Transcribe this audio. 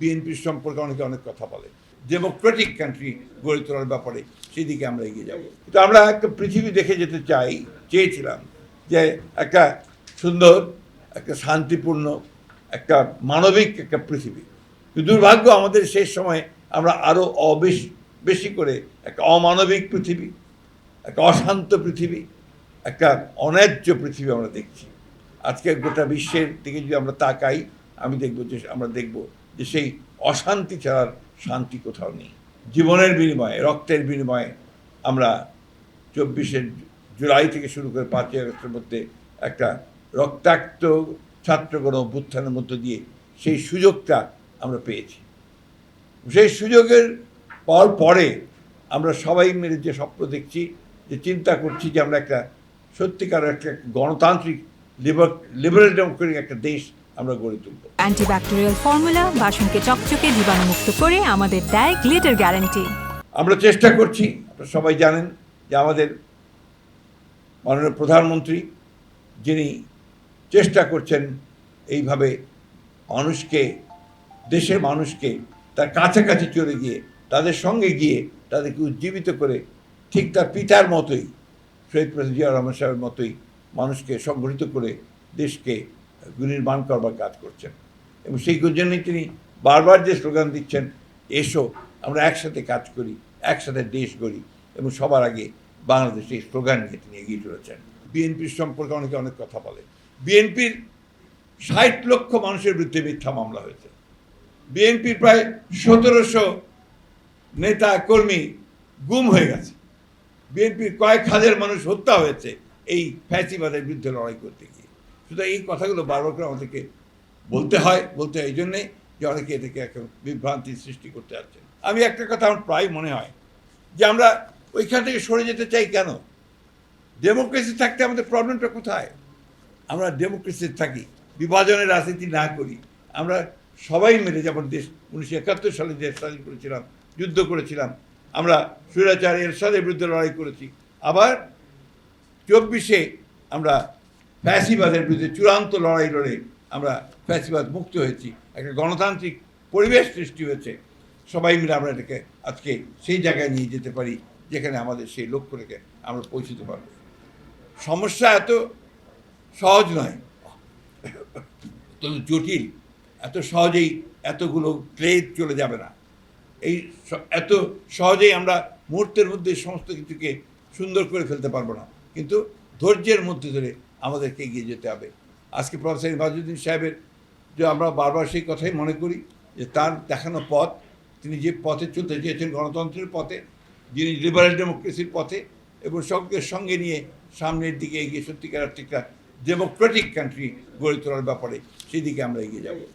বিএনপির সম্পর্কে অনেকে অনেক কথা বলে, ডেমোক্রেটিক কান্ট্রি গড়ে তোলার ব্যাপারে সেদিকে আমরা এগিয়ে যাব। তো আমরা একটা পৃথিবী দেখে যেতে চেয়েছিলাম যে একটা সুন্দর, একটা শান্তিপূর্ণ, একটা মানবিক একটা পৃথিবী। কিন্তু দুর্ভাগ্য আমাদের শেষ সময়ে আমরা আরও বেশি করে একটা অমানবিক পৃথিবী, একটা অশান্ত পৃথিবী, একটা অন্যায্য পৃথিবী আমরা দেখছি। আজকে গোটা বিশ্বের দিকে যদি আমরা তাকাই, আমরা দেখব যে সেই অশান্তি ছাড়ার শান্তি কোথাও নেই। জীবনের বিনিময়ে, রক্তের বিনিময়ে আমরা 24শে জুলাই থেকে শুরু করে 5ই আগস্টের মধ্যে একটা রক্তাক্ত ছাত্রগণ অভ্যুত্থানের মধ্য দিয়ে সেই সুযোগটা আমরা পেয়েছি। সেই সুযোগের পরে আমরা সবাই মিলে যে স্বপ্ন দেখছি, যে চিন্তা করছি যে আমরা একটা সত্যিকার একটা গণতান্ত্রিক লিবারেল ডেমোক্রেটিক একটা দেশ আমরা গড়ে তুলব। অ্যান্টিব্যাকটেরিয়াল ফর্মুলা বাসনকে চকচকে জীবাণুমুক্ত করে আমাদের দেয় গ্লিটার গ্যারান্টি। আমরা চেষ্টা করছি, আপনারা সবাই জানেন যে আমাদের মাননীয় প্রধানমন্ত্রী যিনি চেষ্টা করছেন এইভাবে দেশের মানুষকে তার কাছাকাছি চলে গিয়ে, তাদের সঙ্গে গিয়ে তাদেরকে উজ্জীবিত করে, ঠিক তার পিতার মতোই, শহীদ প্রেসিডেন্ট জিয়া রহমান সাহেবের মতোই মানুষকে সংগঠিত করে দেশকে নির্মাণ করবার কাজ করছেন। এবং সেই জন্যই তিনি বারবার যে স্লোগান দিচ্ছেন, এসো আমরা একসাথে কাজ করি, একসাথে দেশ গড়ি, এবং সবার আগে বাংলাদেশে এই স্লোগান নিয়ে তিনি এগিয়ে চলেছেন। বিএনপির সম্পর্কে অনেকে অনেক কথা বলে। বিএনপির 60 লক্ষ মানুষের বিরুদ্ধে মিথ্যা মামলা হয়েছে। বিএনপির প্রায় 1700 নেতা কর্মী গুম হয়ে গেছে। বিএনপির কয়েক হাজার মানুষ হত্যা হয়েছে এই ফ্যাসিবাদের বিরুদ্ধে লড়াই করতে গিয়ে। সুতরাং এই কথাগুলো বারবার করে আমাদেরকে বলতে হয় এই জন্যে যে অনেকে এদেরকে একটা বিভ্রান্তির সৃষ্টি করতে যাচ্ছেন। আমি একটা কথা আমার প্রায় মনে হয় যে আমরা ওইখান থেকে সরে যেতে চাই কেন? ডেমোক্রেসি থাকতে আমাদের প্রবলেমটা কোথায়? আমরা ডেমোক্রেসি থাকি, বিভাজনের রাজনীতি না করি, আমরা সবাই মিলে, যেমন দেশ 1971 সালে দেশ স্বাধীন করেছিলাম, যুদ্ধ করেছিলাম, আমরা স্বৈরাচার এরশাদের বিরুদ্ধে লড়াই করেছি, আবার 24শে আমরা ফ্যাসিবাদের বিরুদ্ধে চূড়ান্ত লড়াই লড়ে আমরা ফ্যাসিবাদ মুক্ত হয়েছি, একটা গণতান্ত্রিক পরিবেশ সৃষ্টি হয়েছে। সবাই মিলে আমরা এটাকে আজকে সেই জায়গায় নিয়ে যেতে পারি যেখানে আমাদের সেই লক্ষ্য রেখে আমরা পৌঁছতে পারব। সমস্যা এত সহজ নয়, এত জটিল, এত সহজেই এতগুলো ক্লেদ চলে যাবে না। এত সহজেই আমরা মুহূর্তের মধ্যে সমস্ত কিছুকে সুন্দর করে ফেলতে পারবো না, কিন্তু ধৈর্যের মধ্যে ধরে আমাদেরকে এগিয়ে যেতে হবে। আজকে প্রফেসর ইমাজউদ্দিন সাহেবের যে আমরা বারবার সেই কথাই মনে করি যে তার দেখানো পথ, তিনি যে পথে চলতে চেয়েছেন গণতন্ত্রের পথে, যিনি লিবারেল ডেমোক্রেসির পথে, এবং সঙ্গে নিয়ে সামনের দিকে এগিয়ে সত্যিকার একটা ডেমোক্রেটিক কান্ট্রি গড়ে তোলার ব্যাপারে সেদিকে আমরা এগিয়ে যাব।